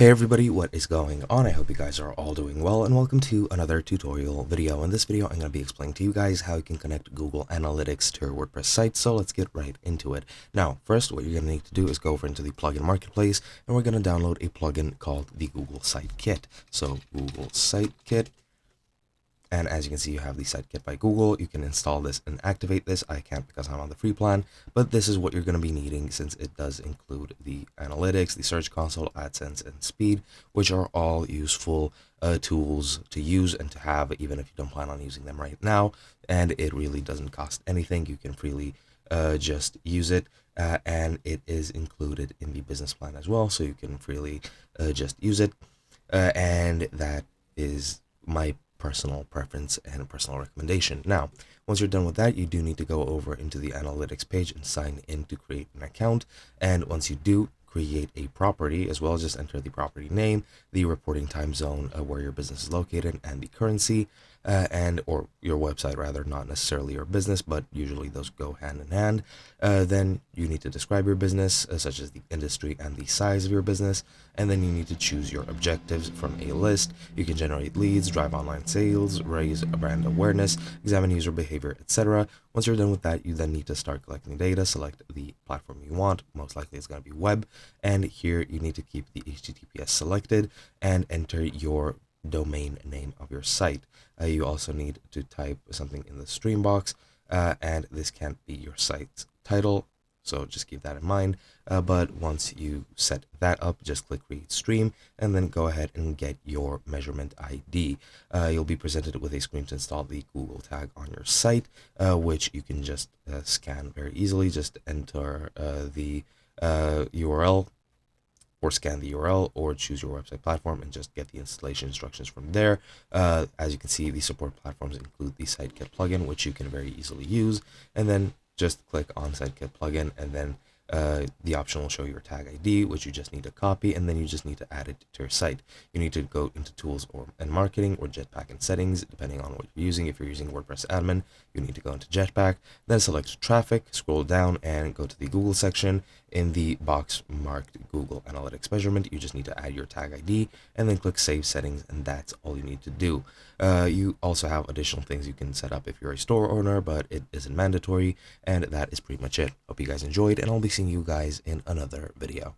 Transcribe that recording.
Hey everybody, what is going on? I hope you guys are all doing well, and welcome to another tutorial video. In this video, I'm going to be explaining to you guys how you can connect Google Analytics to your WordPress site, so let's get right into it. Now, first, what you're going to need to do is go over into the plugin marketplace, and we're going to download a plugin called the Google Site Kit. So, Google Site Kit. And as you can see, you have the Site Kit by Google. You can install this and activate this. I can't because I'm on the free plan, but this is what you're going to be needing since it does include the analytics, the Search Console, AdSense, and Speed, which are all useful tools to use and to have, even if you don't plan on using them right now. And it really doesn't cost anything. You can freely just use it. And it is included in the business plan as well, so you can freely just use it. And that is my personal preference and personal recommendation. Now, once you're done with that, you do need to go over into the analytics page and sign in to create an account. And once you do, create a property as well, just enter the property name, the reporting time zone where your business is located, and the currency, or your website rather, not necessarily your business, but usually those go hand in hand. Then you need to describe your business, such as the industry and the size of your business, and then you need to choose your objectives from a list. You can generate leads, drive online sales, raise brand awareness, examine user behavior, etc. Once you're done with that, you then need to start collecting data, select the platform you want. Most likely it's going to be web, and here you need to keep the HTTPS selected and enter your domain name of your site. You also need to type something in the stream box, and this can't be your site's title, so just keep that in mind. But once you set that up, just click create stream and then go ahead and get your measurement ID. You'll be presented with a screen to install the Google tag on your site, which you can just scan very easily. Just enter the URL, or scan the URL, or choose your website platform and just get the installation instructions from there. As you can see, the support platforms include the SiteKit plugin, which you can very easily use, and then just click on SiteKit plugin, and then the option will show your tag ID, which you just need to copy, and then you just need to add it to your site. You need to go into tools and marketing, or Jetpack and settings, depending on what you're using. If you're using WordPress admin, you need to go into Jetpack, then select traffic, scroll down and go to the Google section. In the box marked Google Analytics measurement, you just need to add your tag ID and then click save settings, and that's all you need to do. You also have additional things you can set up if you're a store owner, but it isn't mandatory, and that is pretty much it. Hope you guys enjoyed, and I'll be seeing you guys in another video.